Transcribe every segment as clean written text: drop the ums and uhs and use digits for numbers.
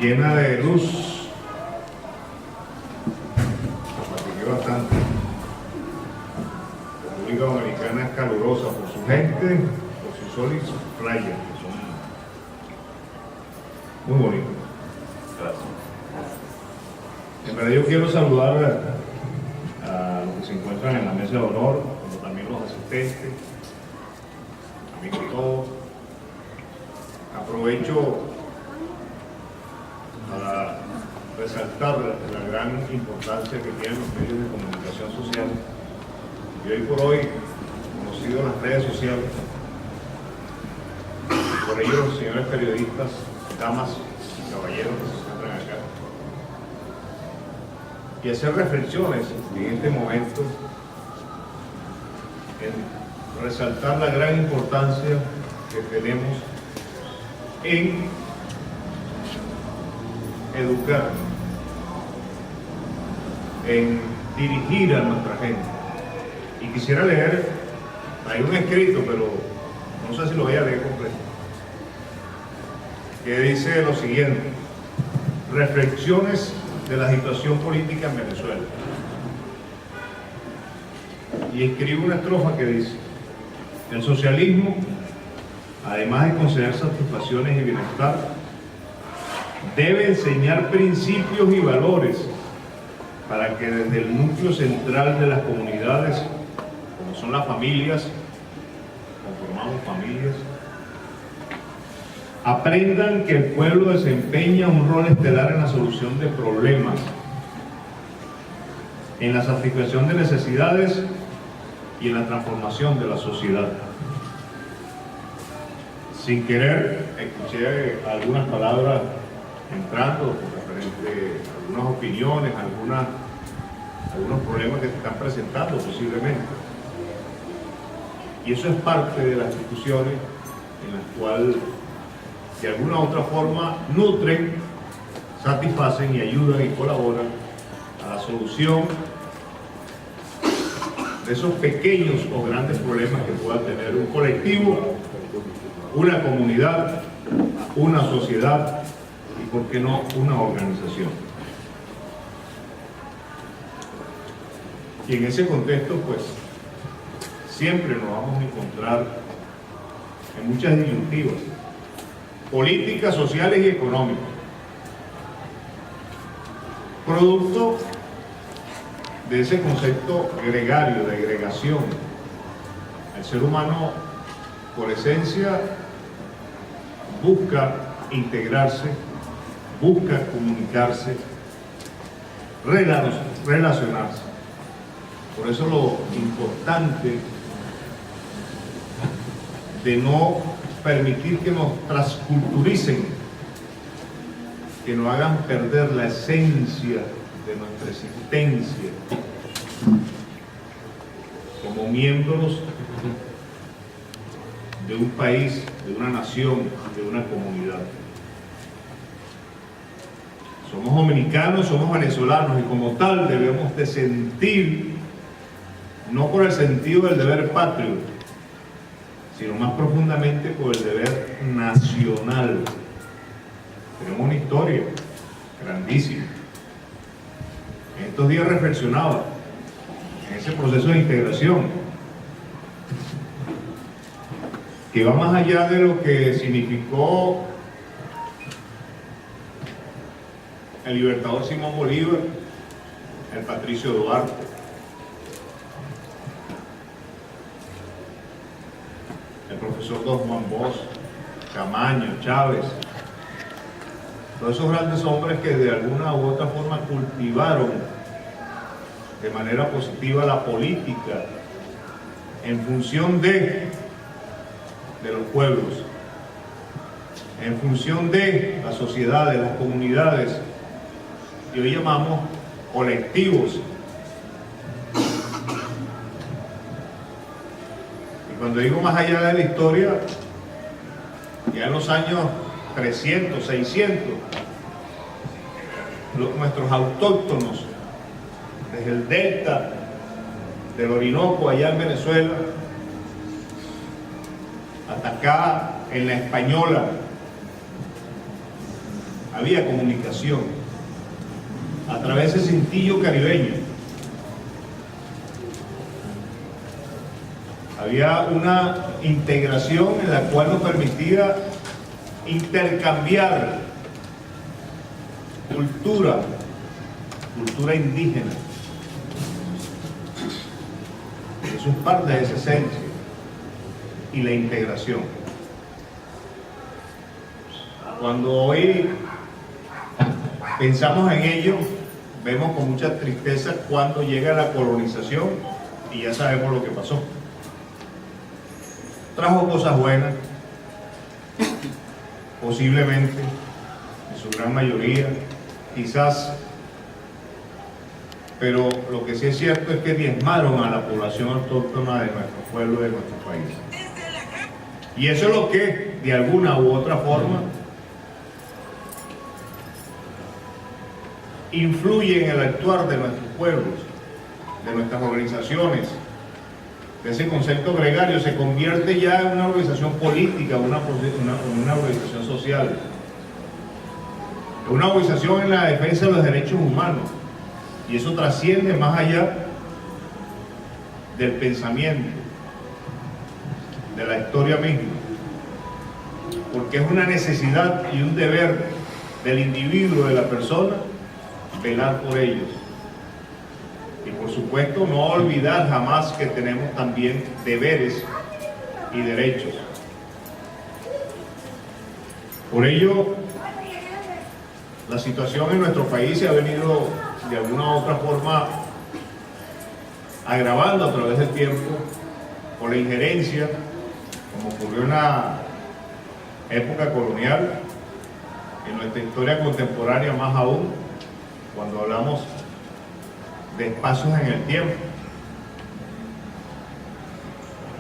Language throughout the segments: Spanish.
llena de luz. Platiqué bastante. La República Dominicana es calurosa por su gente, por su sol y sus playas, que son muy bonitas. Gracias. En verdad yo quiero saludar a los que se encuentran en la mesa de honor, como también los asistentes, amigos todos. Aprovecho para resaltar la gran importancia que tienen los medios de comunicación social. Y hoy por hoy, conocido en las redes sociales, por ello los señores periodistas, damas y caballeros que se encuentran acá, y hacer reflexiones en este momento en resaltar la gran importancia que tenemos en educar, en dirigir a nuestra gente. Y quisiera leer, hay un escrito, pero no sé si lo voy a leer completo, que dice lo siguiente: reflexiones de la situación política en Venezuela. Y escribe una estrofa que dice: el socialismo, además de conceder satisfacciones y bienestar, debe enseñar principios y valores para que desde el núcleo central de las comunidades, como son las familias, conformamos familias, aprendan que el pueblo desempeña un rol estelar en la solución de problemas, en la satisfacción de necesidades y en la transformación de la sociedad. Sin querer, escuché algunas palabras entrando referente a algunas opiniones, algunos problemas que se están presentando posiblemente. Y eso es parte de las discusiones en las cuales de alguna u otra forma nutren, satisfacen y ayudan y colaboran a la solución de esos pequeños o grandes problemas que pueda tener un colectivo, una comunidad, una sociedad y, por qué no, una organización. Y en ese contexto, pues, siempre nos vamos a encontrar en muchas disyuntivas políticas, sociales y económicas, producto de ese concepto gregario, de agregación. El ser humano, por esencia, busca integrarse, busca comunicarse, relacionarse. Por eso lo importante de no permitir que nos transculturicen, que nos hagan perder la esencia de nuestra existencia como miembros de un país, de una nación, de una comunidad. Somos dominicanos, somos venezolanos y como tal debemos de sentir, no por el sentido del deber patrio, sino más profundamente por el deber nacional. Tenemos una historia grandísima. En estos días reflexionaba en ese proceso de integración que va más allá de lo que significó el libertador Simón Bolívar, el Patricio Duarte, el profesor Don Juan Bosch, Camaño, Chávez, todos esos grandes hombres que de alguna u otra forma cultivaron de manera positiva la política en función de los pueblos, en función de las sociedades, las comunidades, que hoy llamamos colectivos. Y cuando digo más allá de la historia, ya en los años 300, 600, nuestros autóctonos, desde el delta del Orinoco, allá en Venezuela, hasta acá en la Española, había comunicación a través de ese cintillo caribeño. Había una integración en la cual nos permitía intercambiar cultura indígena. Eso es parte de esa esencia y la integración. Cuando hoy pensamos en ello, vemos con mucha tristeza cuando llega la colonización y ya sabemos lo que pasó. Trajo cosas buenas, posiblemente, en su gran mayoría, quizás, pero lo que sí es cierto es que diezmaron a la población autóctona de nuestro pueblo, de nuestro país. Y eso es lo que, de alguna u otra forma, influye en el actuar de nuestros pueblos, de nuestras organizaciones. Ese concepto gregario se convierte ya en una organización política, una organización social, una organización en la defensa de los derechos humanos, y eso trasciende más allá del pensamiento, de la historia misma, porque es una necesidad y un deber del individuo, de la persona, velar por ellos. Y por supuesto no olvidar jamás que tenemos también deberes y derechos. Por ello, la situación en nuestro país se ha venido de alguna u otra forma agravando a través del tiempo por la injerencia, como ocurrió en la época colonial, en nuestra historia contemporánea más aún, cuando hablamos de espacios en el tiempo.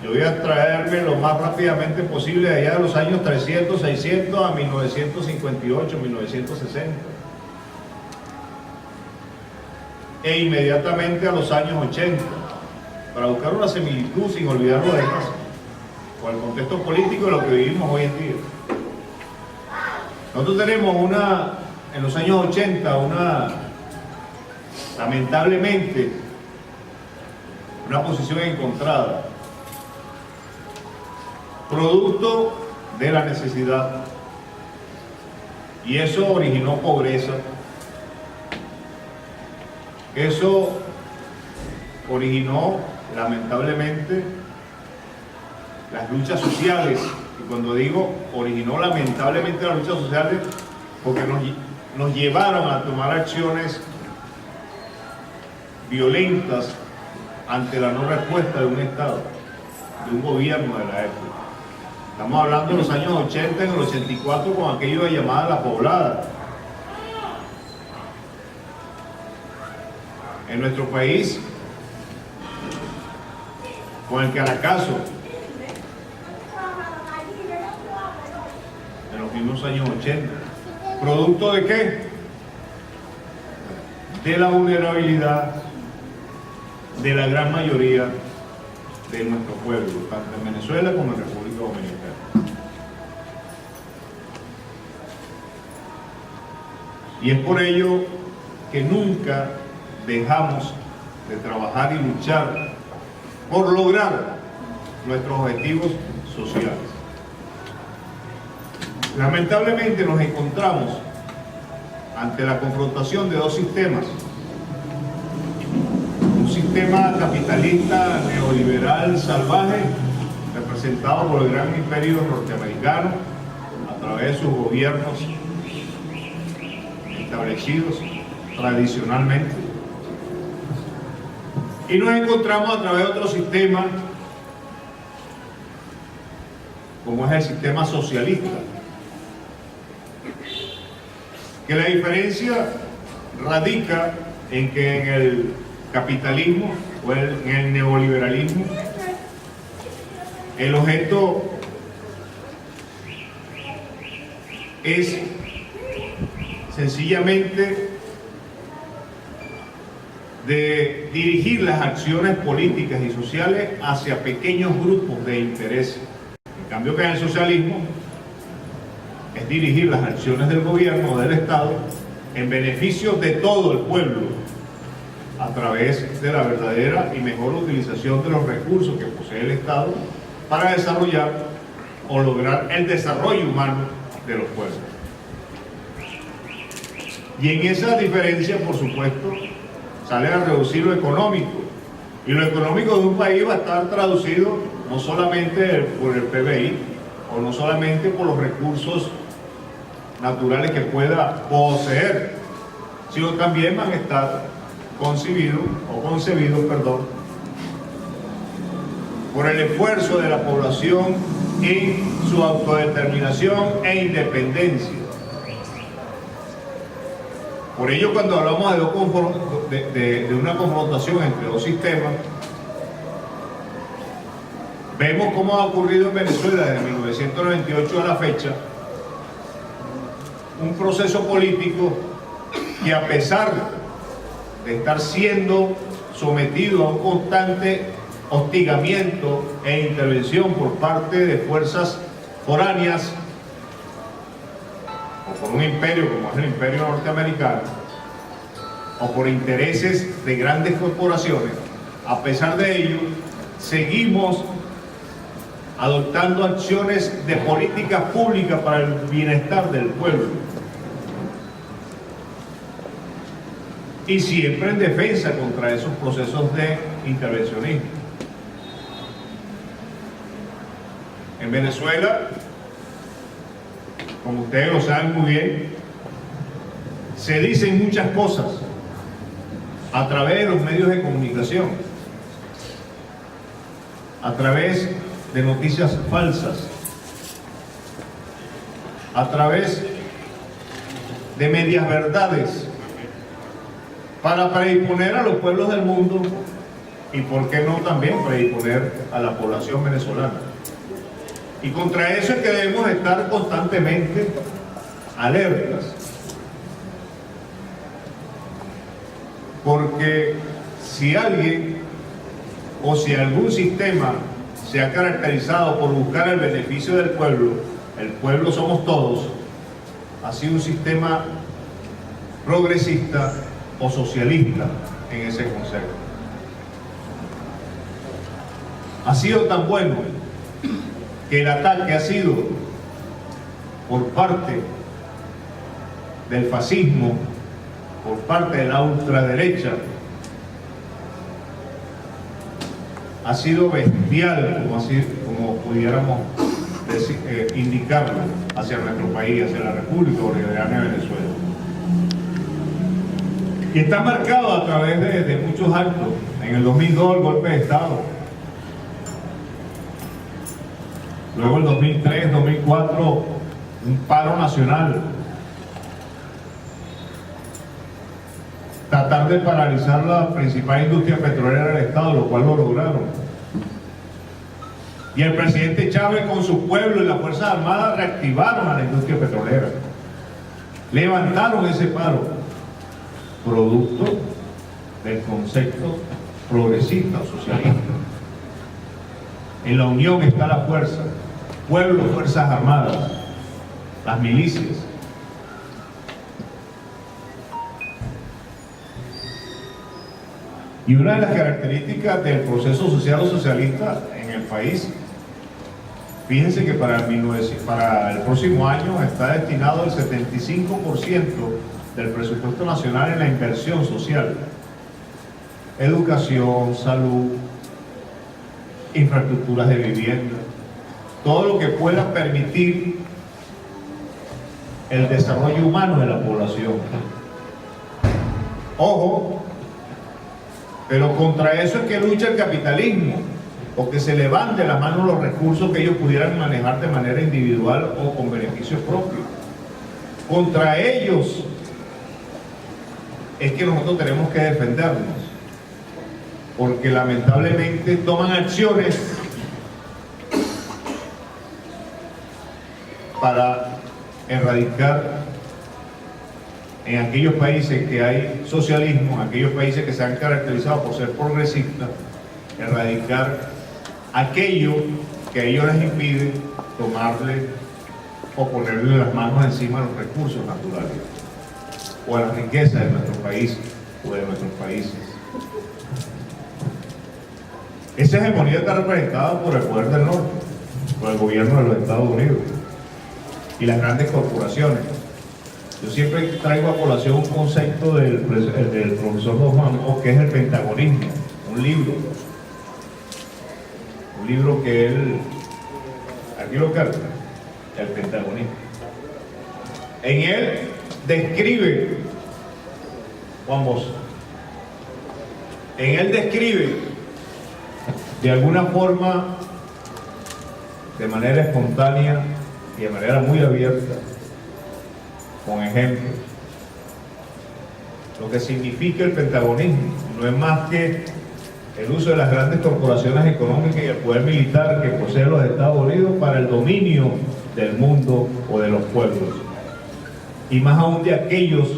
Yo voy a traerme lo más rápidamente posible de allá de los años 300, 600 a 1958, 1960. E inmediatamente a los años 80, para buscar una similitud sin olvidar lo demás, con el contexto político de lo que vivimos hoy en día. Nosotros tenemos en los años 80, lamentablemente, una posición encontrada, producto de la necesidad, y eso originó pobreza, eso originó lamentablemente las luchas sociales, y cuando digo originó lamentablemente las luchas sociales, porque nos llevaron a tomar acciones violentas ante la no respuesta de un Estado, de un gobierno de la época. Estamos hablando de los años 80, en el 84, con aquello de llamada La Poblada. En nuestro país, con el Caracazo, en los mismos años 80. ¿Producto de qué? De la vulnerabilidad de la gran mayoría de nuestro pueblo, tanto en Venezuela como en República Dominicana. Y es por ello que nunca dejamos de trabajar y luchar por lograr nuestros objetivos sociales. Lamentablemente nos encontramos ante la confrontación de dos sistemas: un sistema capitalista neoliberal salvaje, representado por el gran imperio norteamericano a través de sus gobiernos establecidos tradicionalmente, y nos encontramos a través de otro sistema como es el sistema socialista, que la diferencia radica en que en el capitalismo o en el neoliberalismo el objeto es sencillamente de dirigir las acciones políticas y sociales hacia pequeños grupos de interés. En cambio que en el socialismo es dirigir las acciones del gobierno o del Estado en beneficio de todo el pueblo, a través de la verdadera y mejor utilización de los recursos que posee el Estado para desarrollar o lograr el desarrollo humano de los pueblos. Y en esa diferencia, por supuesto, sale a reducir lo económico. Y lo económico de un país va a estar traducido no solamente por el PBI, o no solamente por los recursos naturales que pueda poseer, sino también van a estar concebidos, por el esfuerzo de la población en su autodeterminación e independencia. Por ello, cuando hablamos de una confrontación entre dos sistemas, vemos cómo ha ocurrido en Venezuela desde 1998 a la fecha un proceso político que, a pesar de estar siendo sometido a un constante hostigamiento e intervención por parte de fuerzas foráneas o por un imperio como es el imperio norteamericano o por intereses de grandes corporaciones, a pesar de ello seguimos adoptando acciones de políticas públicas para el bienestar del pueblo, y siempre en defensa contra esos procesos de intervencionismo. En Venezuela, como ustedes lo saben muy bien, se dicen muchas cosas a través de los medios de comunicación, a través de noticias falsas, a través de medias verdades, para predisponer a los pueblos del mundo y, por qué no, también predisponer a la población venezolana. Y contra eso es que debemos estar constantemente alertas, porque si alguien o si algún sistema se ha caracterizado por buscar el beneficio del pueblo, el pueblo somos todos, ha sido un sistema progresista o socialista en ese concepto. Ha sido tan bueno que el ataque ha sido por parte del fascismo, por parte de la ultraderecha, ha sido bestial, como pudiéramos indicarlo, hacia nuestro país, hacia la República Bolivariana de Venezuela. Y está marcado a través de muchos actos. En el 2002 el golpe de Estado, luego el 2003, 2004 un paro nacional, tratar de paralizar la principal industria petrolera del Estado, lo cual lo lograron. Y el presidente Chávez con su pueblo y las Fuerzas Armadas reactivaron a la industria petrolera, levantaron ese paro, producto del concepto progresista o socialista. En la unión está la fuerza, pueblo, Fuerzas Armadas, las milicias. Y una de las características del proceso social o socialista en el país, fíjense que para el próximo año está destinado el 75% del presupuesto nacional en la inversión social, educación, salud, infraestructuras de vivienda, todo lo que pueda permitir el desarrollo humano de la población. Ojo, pero contra eso es que lucha el capitalismo, o que se levante la mano los recursos que ellos pudieran manejar de manera individual o con beneficios propios. Contra ellos es que nosotros tenemos que defendernos, porque lamentablemente toman acciones para erradicar en aquellos países que hay socialismo, en aquellos países que se han caracterizado por ser progresistas, erradicar aquello que a ellos les impide tomarle o ponerle las manos encima a los recursos naturales o a la riqueza de nuestro país o de nuestros países. Esa hegemonía está representada por el poder del norte, por el gobierno de los Estados Unidos y las grandes corporaciones. Yo siempre traigo a colación un concepto del profesor Dos Mambos, que es el pentagonismo, un libro que él, aquí lo carga, el pentagonismo. En él describe, Juan Bosch, en él describe de alguna forma, de manera espontánea y de manera muy abierta, con ejemplos, lo que significa el pentagonismo. No es más que el uso de las grandes corporaciones económicas y el poder militar que poseen los Estados Unidos para el dominio del mundo o de los pueblos, y más aún de aquellos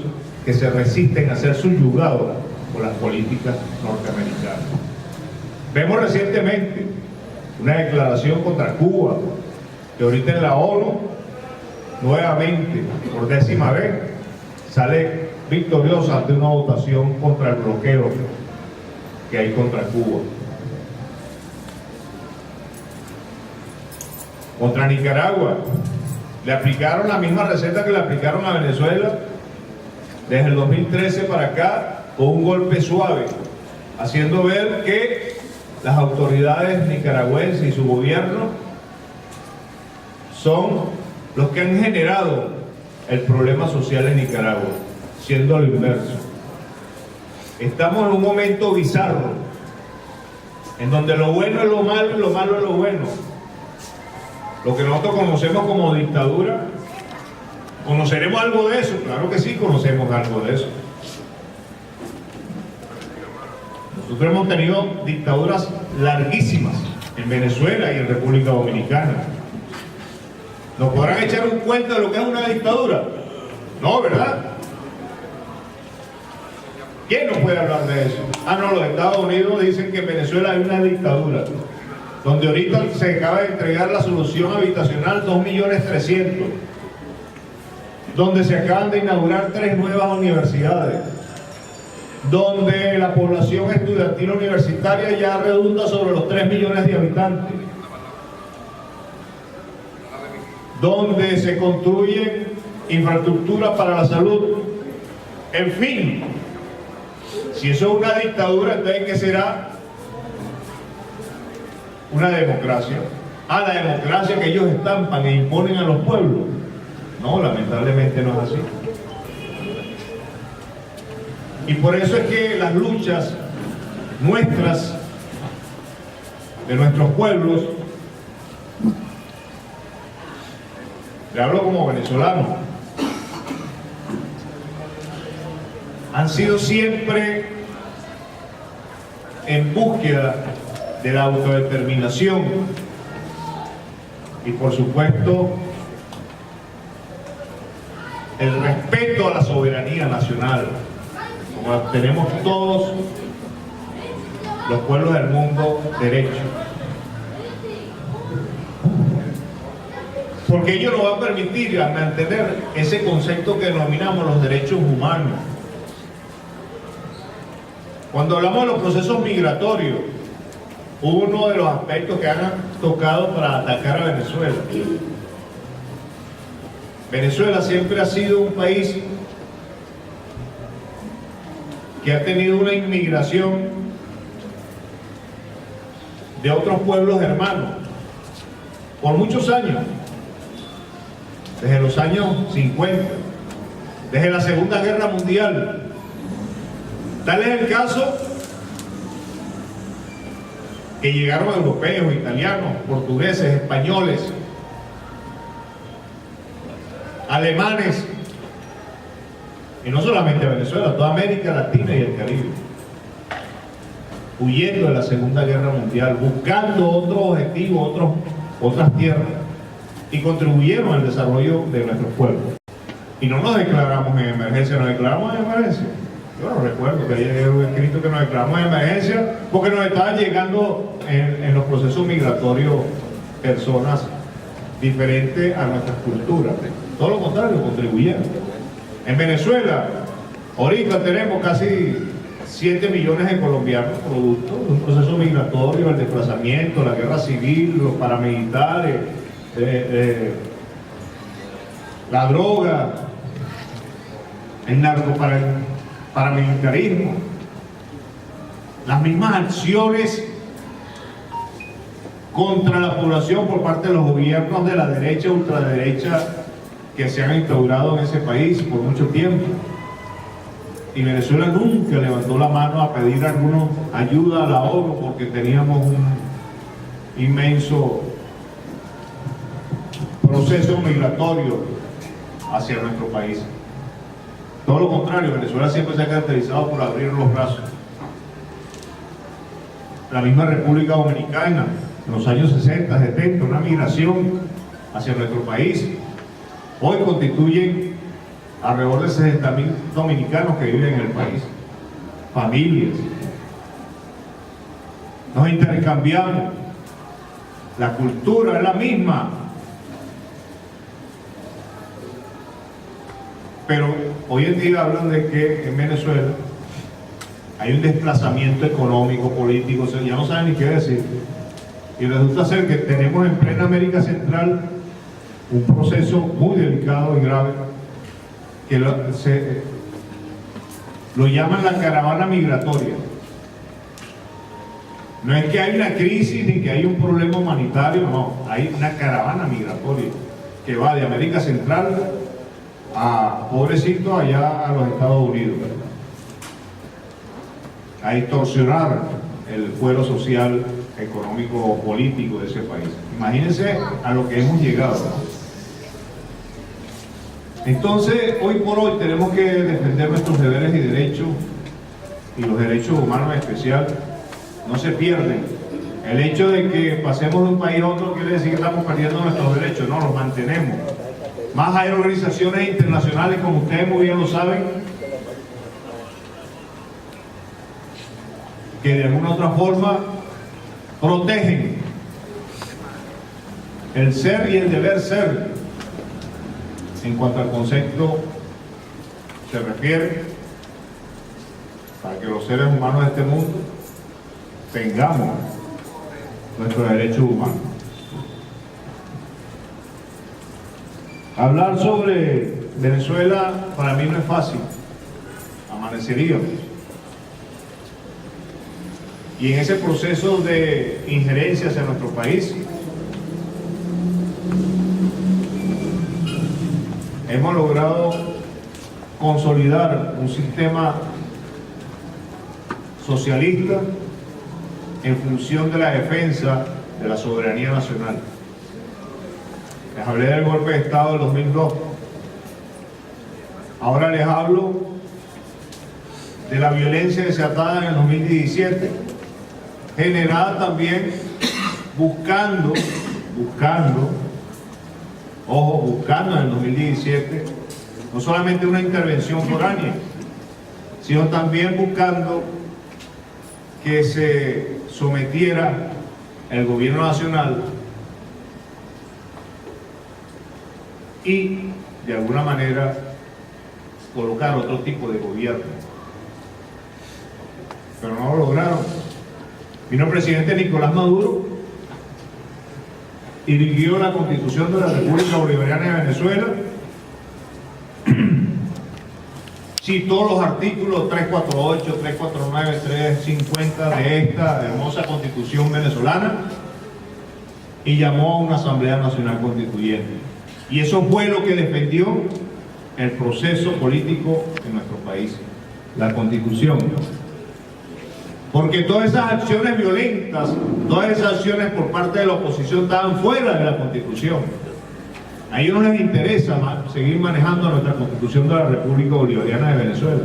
que se resisten a ser subyugados por las políticas norteamericanas. Vemos recientemente una declaración contra Cuba, que ahorita en la ONU, nuevamente, por 10ª vez, sale victoriosa ante una votación contra el bloqueo que hay contra Cuba. Contra Nicaragua, le aplicaron la misma receta que le aplicaron a Venezuela desde el 2013 para acá, con un golpe suave, haciendo ver que las autoridades nicaragüenses y su gobierno son los que han generado el problema social en Nicaragua, siendo lo inverso. Estamos en un momento bizarro, en donde lo bueno es lo malo y lo malo es lo bueno. Lo que nosotros conocemos como dictadura, ¿conoceremos algo de eso? Claro que sí, conocemos algo de eso. Nosotros hemos tenido dictaduras larguísimas en Venezuela y en República Dominicana. ¿Nos podrán echar un cuento de lo que es una dictadura? No, ¿verdad? ¿Quién nos puede hablar de eso? Ah, no, los Estados Unidos dicen que en Venezuela hay una dictadura, donde ahorita se acaba de entregar la solución habitacional 2.300.000, donde se acaban de inaugurar 3 nuevas universidades, donde la población estudiantil universitaria ya redunda sobre los 3 millones de habitantes, donde se construyen infraestructuras para la salud. En fin, si eso es una dictadura, entonces ¿qué será? Una democracia. Ah, la democracia que ellos estampan e imponen a los pueblos. No, lamentablemente no es así. Y por eso es que las luchas nuestras, de nuestros pueblos, le hablo como venezolano, han sido siempre en búsqueda de la autodeterminación y, por supuesto, el respeto a la soberanía nacional, como tenemos todos los pueblos del mundo derecho. Porque ello nos va a permitir mantener ese concepto que denominamos los derechos humanos. Cuando hablamos de los procesos migratorios, uno de los aspectos que han tocado para atacar a Venezuela. Venezuela siempre ha sido un país que ha tenido una inmigración de otros pueblos hermanos por muchos años, desde los años 50, desde la Segunda Guerra Mundial. Tal es el caso que llegaron europeos, italianos, portugueses, españoles, alemanes, y no solamente Venezuela, toda América Latina y el Caribe, huyendo de la Segunda Guerra Mundial, buscando otros objetivos, otras tierras, y contribuyeron al desarrollo de nuestros pueblos. Y no nos declaramos en emergencia, nos declaramos en emergencia. Yo no recuerdo que haya escrito que nos declaramos en emergencia porque nos estaban llegando en los procesos migratorios personas diferente a nuestras culturas. Todo lo contrario, contribuyeron. En Venezuela, ahorita tenemos casi 7 millones de colombianos producto de un proceso migratorio, el desplazamiento, la guerra civil, los paramilitares, la droga, el paramilitarismo, las mismas acciones contra la población por parte de los gobiernos de la derecha y ultraderecha que se han instaurado en ese país por mucho tiempo. Y Venezuela nunca levantó la mano a pedir alguna ayuda a la ONU porque teníamos un inmenso proceso migratorio hacia nuestro país. Todo lo contrario, Venezuela siempre se ha caracterizado por abrir los brazos. La misma República Dominicana, en los años 60, 70, una migración hacia nuestro país. Hoy constituyen alrededor de 60.000 dominicanos que viven en el país, familias. Nos intercambiamos, la cultura es la misma, pero hoy en día hablan de que en Venezuela hay un desplazamiento económico, político, ya no saben ni qué decir. Y resulta ser que tenemos en plena América Central un proceso muy delicado y grave que lo llaman la caravana migratoria. No es que hay una crisis ni que hay un problema humanitario, no, hay una caravana migratoria que va de América Central a, pobrecito, allá a los Estados Unidos, a extorsionar el fuero social, económico, político de ese país. Imagínense a lo que hemos llegado, ¿no? Entonces, hoy por hoy tenemos que defender nuestros deberes y derechos, y los derechos humanos en especial no se pierden. El hecho de que pasemos de un país a otro quiere decir que estamos perdiendo nuestros derechos, no, los mantenemos. Más hay organizaciones internacionales, como ustedes muy bien lo saben, que de alguna otra forma protegen el ser y el deber ser. En cuanto al concepto se refiere, para que los seres humanos de este mundo tengamos nuestros derechos humanos. Hablar sobre Venezuela para mí no es fácil, amaneceríamos. Y en ese proceso de injerencia hacia nuestro país, hemos logrado consolidar un sistema socialista en función de la defensa de la soberanía nacional. Les hablé del golpe de Estado del 2002. Ahora les hablo de la violencia desatada en el 2017, generada también buscando en el 2017, no solamente una intervención foránea, sino también buscando que se sometiera el gobierno nacional y, de alguna manera, colocar otro tipo de gobierno. Pero no lo lograron. Vino el presidente Nicolás Maduro y dirigió la Constitución de la República Bolivariana de Venezuela, citó los artículos 348, 349, 350 de esta hermosa Constitución venezolana y llamó a una Asamblea Nacional Constituyente. Y eso fue lo que defendió el proceso político en nuestro país, la Constitución. Porque todas esas acciones violentas, todas esas acciones por parte de la oposición estaban fuera de la Constitución. A ellos no les interesa seguir manejando nuestra Constitución de la República Bolivariana de Venezuela.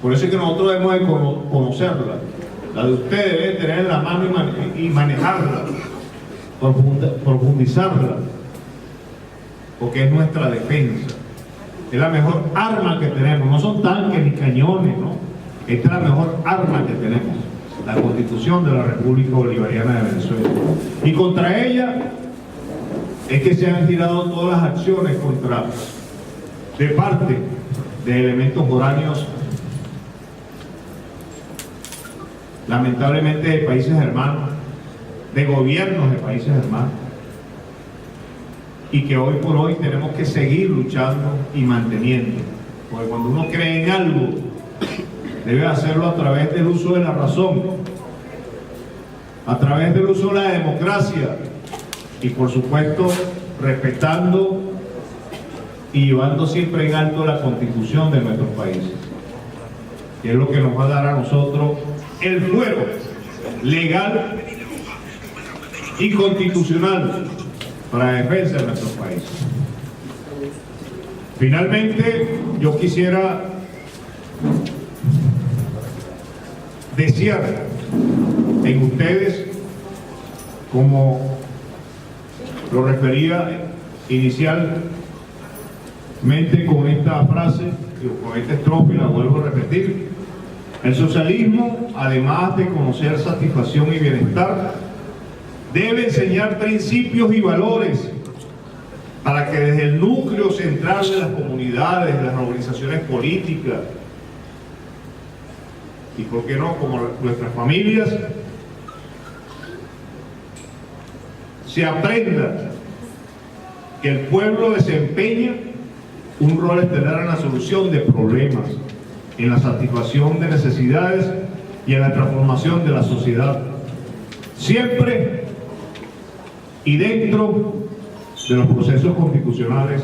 Por eso es que nosotros debemos de conocerla. La de ustedes deben tener en la mano y manejarla, profundizarla, porque es nuestra defensa. Es la mejor arma que tenemos. No son tanques ni cañones, ¿no? Esta es la mejor arma que tenemos, la Constitución de la República Bolivariana de Venezuela. Y contra ella es que se han girado todas las acciones de parte de elementos foráneos, lamentablemente de países hermanos, de gobiernos de países hermanos, y que hoy por hoy tenemos que seguir luchando y manteniendo, porque cuando uno cree en algo debe hacerlo a través del uso de la razón, a través del uso de la democracia y por supuesto respetando y llevando siempre en alto la Constitución de nuestros países, que es lo que nos va a dar a nosotros el fuero legal y constitucional para la defensa de nuestros países. Finalmente, yo quisiera desear en ustedes, como lo refería inicialmente con esta frase, con esta estrofa, y la vuelvo a repetir: el socialismo, además de conocer satisfacción y bienestar, debe enseñar principios y valores para que desde el núcleo central de las comunidades, de las organizaciones políticas, y por qué no, como nuestras familias, se aprenda que el pueblo desempeña un rol estelar en la solución de problemas, en la satisfacción de necesidades y en la transformación de la sociedad, siempre y dentro de los procesos constitucionales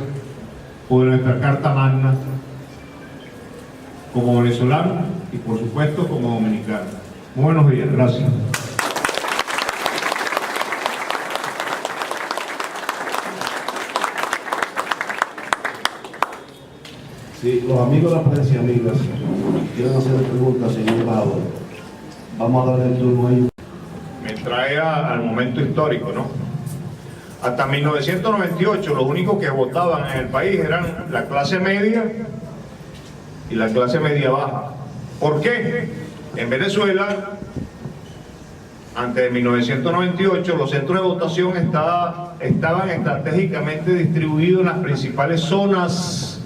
o de nuestra Carta Magna, como venezolano y por supuesto como dominicano. Muy buenos días, gracias. Sí, los amigos de la prensa y amigas quieren hacer preguntas, señor embajador. Vamos a darle el turno a ellos. Me trae al momento histórico, ¿no? Hasta 1998 los únicos que votaban en el país eran la clase media y la clase media baja. ¿Por qué? En Venezuela, antes de 1998, los centros de votación estaban estratégicamente distribuidos en las principales zonas,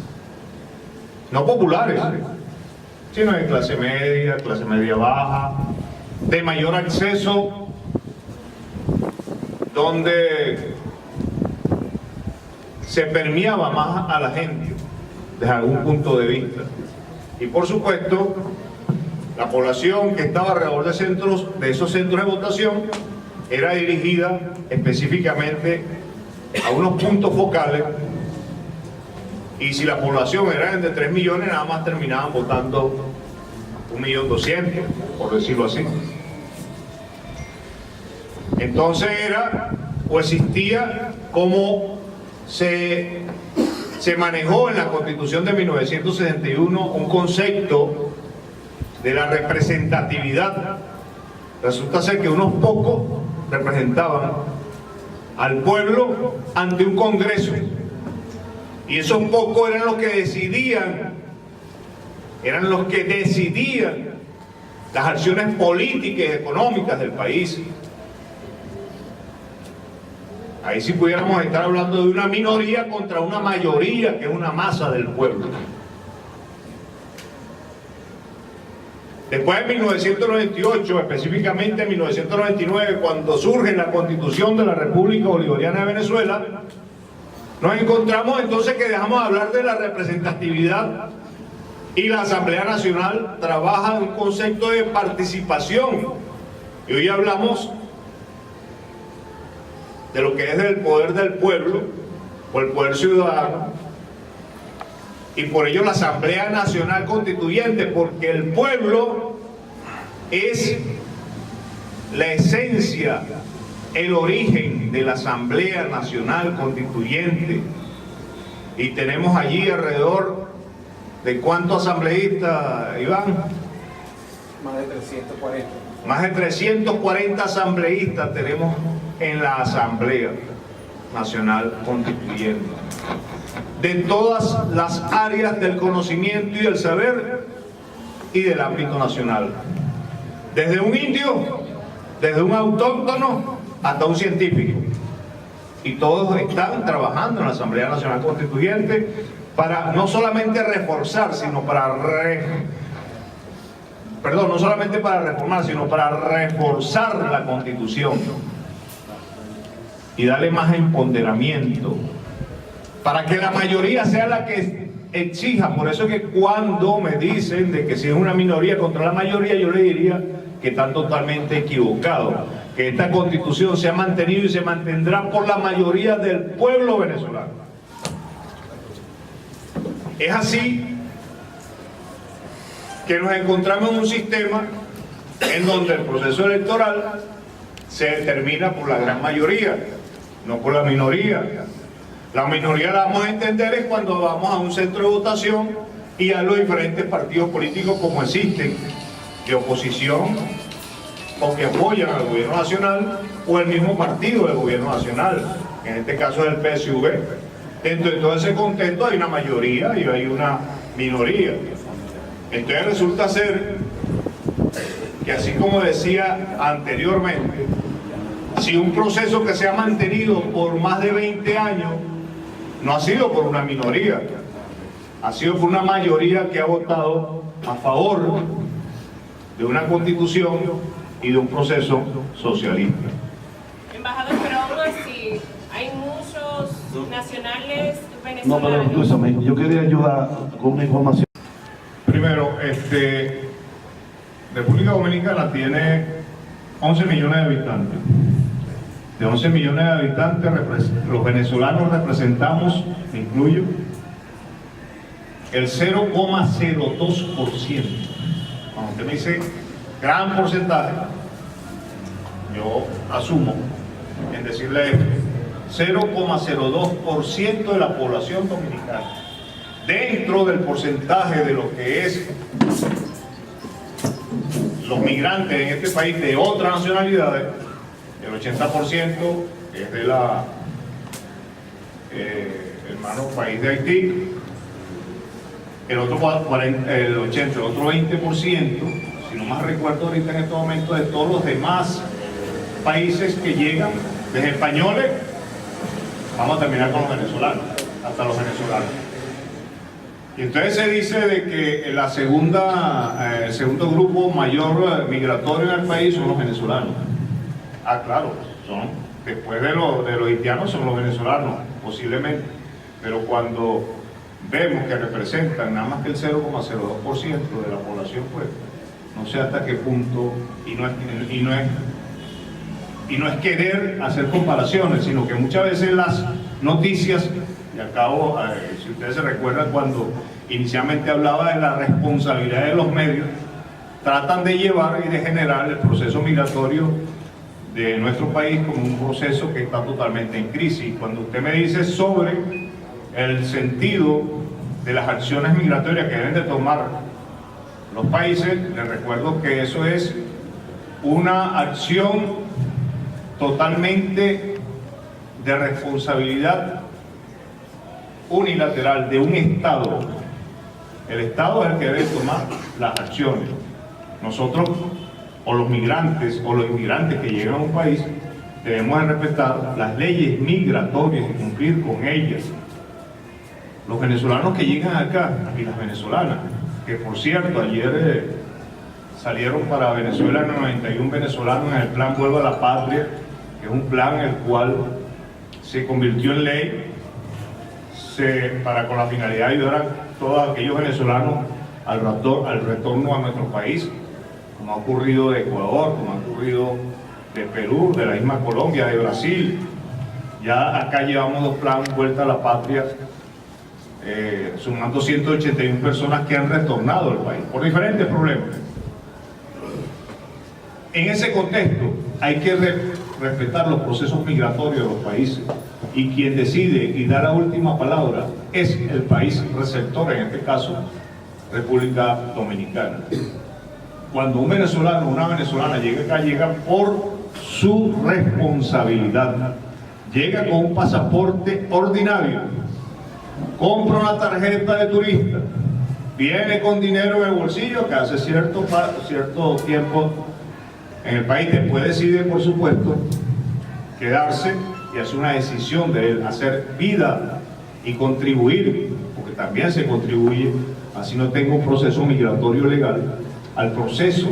no populares, sino de clase media baja, de mayor acceso, donde se permeaba más a la gente desde algún punto de vista. Y por supuesto, la población que estaba alrededor de esos centros de votación era dirigida específicamente a unos puntos focales, y si la población era de 3 millones, nada más terminaban votando 1.200.000, por decirlo así. Entonces era o existía como se manejó en la Constitución de 1961 un concepto de la representatividad. Resulta ser que unos pocos representaban al pueblo ante un Congreso, y esos pocos eran los que decidían las acciones políticas y económicas del país. Ahí sí pudiéramos estar hablando de una minoría contra una mayoría, que es una masa del pueblo. Después de 1998, específicamente en 1999, cuando surge la Constitución de la República Bolivariana de Venezuela, nos encontramos entonces que dejamos de hablar de la representatividad, y la Asamblea Nacional trabaja en un concepto de participación, y hoy hablamos de lo que es el poder del pueblo o el poder ciudadano, y por ello la Asamblea Nacional Constituyente, porque el pueblo es la esencia, el origen de la Asamblea Nacional Constituyente. Y tenemos allí alrededor de ¿cuántos asambleístas, Iván? Más de 340. Más de 340 asambleístas tenemos en la Asamblea Nacional Constituyente, de todas las áreas del conocimiento y del saber y del ámbito nacional, desde un indio, desde un autóctono hasta un científico. y todos están trabajando en la Asamblea Nacional Constituyente para no solamente reforzar, sino para no solamente para reformar, sino para reforzar la Constitución y darle más empoderamiento, para que la mayoría sea la que exija. Por eso es que cuando me dicen de que si es una minoría contra la mayoría, yo le diría que están totalmente equivocados, que esta Constitución se ha mantenido y se mantendrá por la mayoría del pueblo venezolano. Es así que nos encontramos en un sistema en donde el proceso electoral se determina por la gran mayoría, no por la minoría. La minoría la vamos a entender es cuando vamos a un centro de votación y a los diferentes partidos políticos como existen, de oposición o que apoyan al gobierno nacional o el mismo partido del gobierno nacional, en este caso es el PSV. Dentro de todo ese contexto hay una mayoría y hay una minoría. Entonces resulta ser que, así como decía anteriormente, si un proceso que se ha mantenido por más de 20 años no ha sido por una minoría, ha sido por una mayoría que ha votado a favor de una constitución y de un proceso socialista. Embajador, pero aún así hay muchos nacionales venezolanos. No, pero escúchame, yo quería ayudar con una información. Primero, República Dominicana tiene 11 millones de habitantes. De 11 millones de habitantes, los venezolanos representamos, me incluyo, el 0,02%. Cuando usted me dice gran porcentaje, yo asumo en decirle 0,02% de la población dominicana. Dentro del porcentaje de lo que es los migrantes en este país de otras nacionalidades, el 80% es de la hermano país de Haití, el otro 20%, si no más recuerdo ahorita en este momento, de todos los demás países que llegan, desde españoles, vamos a terminar con los venezolanos, hasta los venezolanos. Y entonces se dice de que el segundo grupo mayor migratorio en el país son los venezolanos. Ah, claro, después de los haitianos son los venezolanos, posiblemente. Pero cuando vemos que representan nada más que el 0,02% de la población, pues no sé hasta qué punto, y no es querer hacer comparaciones, sino que muchas veces las noticias, y al cabo, si ustedes se recuerdan cuando inicialmente hablaba de la responsabilidad de los medios, tratan de llevar y de generar el proceso migratorio de nuestro país como un proceso que está totalmente en crisis. Cuando usted me dice sobre el sentido de las acciones migratorias que deben de tomar los países, les recuerdo que eso es una acción totalmente de responsabilidad unilateral de un Estado. El Estado es el que debe tomar las acciones. Nosotros, o los migrantes o los inmigrantes que llegan a un país, debemos de respetar las leyes migratorias y cumplir con ellas. Los venezolanos que llegan acá, y las venezolanas, que por cierto ayer salieron para Venezuela 91 venezolanos en el plan Vuelva a la Patria, que es un plan el cual se convirtió en ley con la finalidad de ayudar a todos aquellos venezolanos al retorno a nuestro país, como ha ocurrido de Ecuador, como ha ocurrido de Perú, de la misma Colombia, de Brasil. Ya acá llevamos 2 planes Vuelta a la Patria, sumando 181 personas que han retornado al país por diferentes problemas. En ese contexto hay que respetar los procesos migratorios de los países, y quien decide y da la última palabra es el país receptor, en este caso República Dominicana. Cuando un venezolano o una venezolana llega acá, llega por su responsabilidad, llega con un pasaporte ordinario, compra una tarjeta de turista, viene con dinero en el bolsillo, que hace cierto tiempo en el país, después decide, por supuesto, quedarse y es una decisión de él hacer vida y contribuir, porque también se contribuye, así no tengo un proceso migratorio legal, al proceso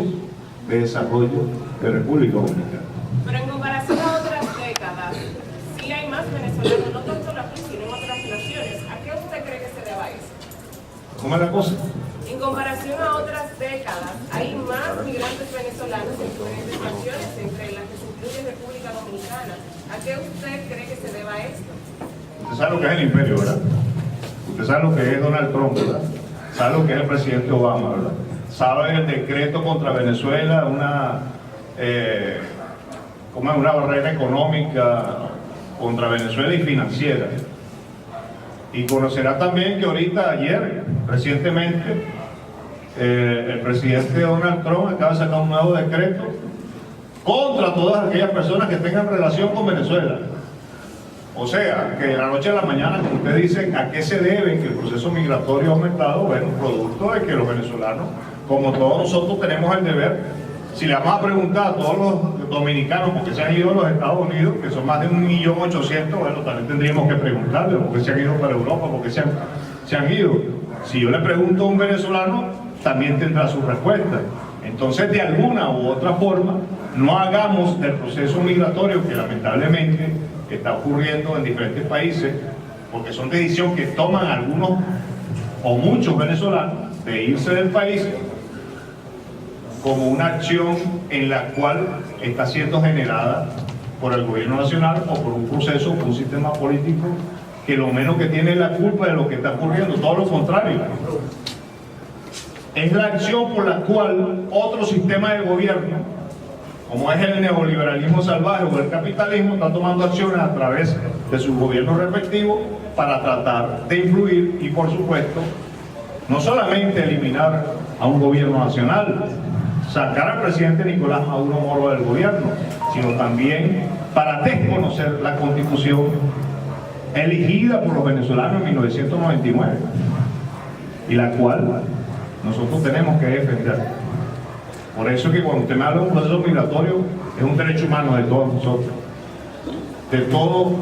de desarrollo de República Dominicana. Pero en comparación a otras décadas, sí hay más venezolanos, no tan solo aquí, sino en otras naciones. ¿A qué usted cree que se deba eso? ¿Cómo es la cosa? En comparación a otras décadas, hay más migrantes venezolanos en diferentes naciones, entre las que se incluye República Dominicana. ¿A qué usted cree que se deba esto? Usted sabe lo que es el imperio, ¿verdad? Usted sabe lo que es Donald Trump, ¿verdad? Sabe lo que es el presidente Obama, ¿verdad? Sabe el decreto contra Venezuela, una barrera económica contra Venezuela y financiera. Y conocerá también que ahorita, ayer, recientemente, el presidente Donald Trump acaba de sacar un nuevo decreto contra todas aquellas personas que tengan relación con Venezuela. O sea, que de la noche a la mañana, como usted dice, ¿a qué se debe que el proceso migratorio ha aumentado? Bueno, producto de que los venezolanos, como todos nosotros, tenemos el deber. Si le vamos a preguntar a todos los dominicanos por qué se han ido a los Estados Unidos, que son más de 1.800.000, bueno, también tendríamos que preguntarle por qué se han ido para Europa, por qué se han ido. Si yo le pregunto a un venezolano, también tendrá su respuesta. Entonces, de alguna u otra forma, no hagamos del proceso migratorio que lamentablemente está ocurriendo en diferentes países, porque son decisiones que toman algunos o muchos venezolanos de irse del país, como una acción en la cual está siendo generada por el gobierno nacional o por un proceso, un sistema político que lo menos que tiene es la culpa de lo que está ocurriendo, todo lo contrario. Es la acción por la cual otro sistema de gobierno, como es el neoliberalismo salvaje o el capitalismo, está tomando acciones a través de sus gobiernos respectivos para tratar de influir y, por supuesto, no solamente eliminar a un gobierno nacional, sacar al presidente Nicolás Maduro Moro del gobierno, sino también para desconocer la Constitución elegida por los venezolanos en 1999 y la cual nosotros tenemos que defender. Por eso que cuando usted me habla de un proceso migratorio, es un derecho humano de todos nosotros, de todo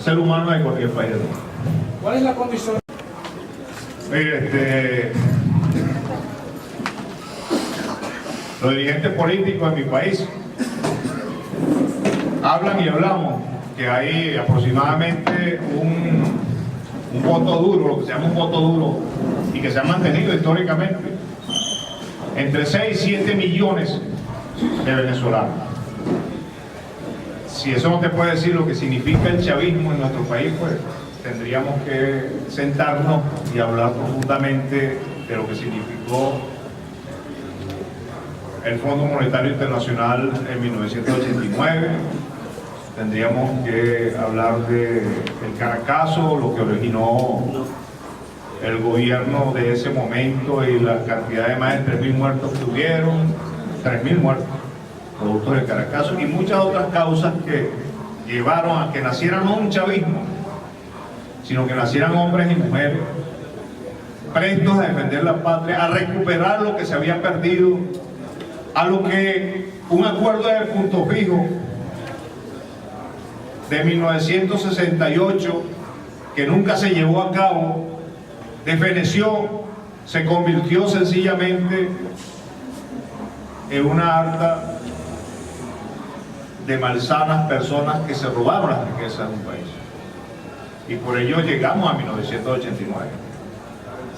ser humano de cualquier país del mundo. ¿Cuál es la condición? Los dirigentes políticos en mi país hablan y hablamos que hay aproximadamente un voto duro, lo que se llama un voto duro, y que se ha mantenido históricamente entre 6 y 7 millones de venezolanos. Si eso no te puede decir lo que significa el chavismo en nuestro país, pues tendríamos que sentarnos y hablar profundamente de lo que significó el Fondo Monetario Internacional en 1989. Tendríamos que hablar del Caracazo, lo que originó el gobierno de ese momento y la cantidad de más de 3.000 muertos que tuvieron, 3.000 muertos, productos del Caracazo, y muchas otras causas que llevaron a que naciera no un chavismo, sino que nacieran hombres y mujeres prestos a defender la patria, a recuperar lo que se había perdido, a lo que un acuerdo de punto fijo de 1968, que nunca se llevó a cabo, desfeneció, se convirtió sencillamente en una harta de malsanas personas que se robaron las riquezas de un país. Y por ello llegamos a 1989.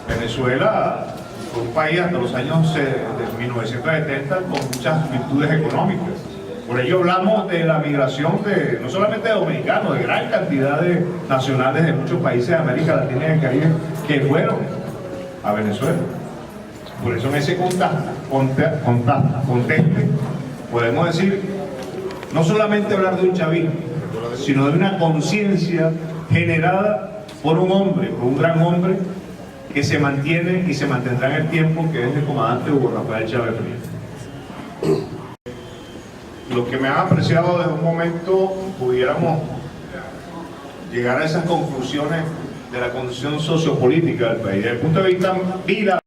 Venezuela fue un país hasta los años de 1970 con muchas virtudes económicas. Por ello hablamos de la migración no solamente de dominicanos, de gran cantidad de nacionales de muchos países de América Latina y del Caribe que fueron a Venezuela. Por eso en ese contexto podemos decir, no solamente hablar de un chavismo, sino de una conciencia generada por un hombre, por un gran hombre que se mantiene y se mantendrá en el tiempo, que es el comandante Hugo Rafael Chávez Frías. Los que me han apreciado desde un momento pudiéramos llegar a esas conclusiones de la condición sociopolítica del país. Desde el punto de vista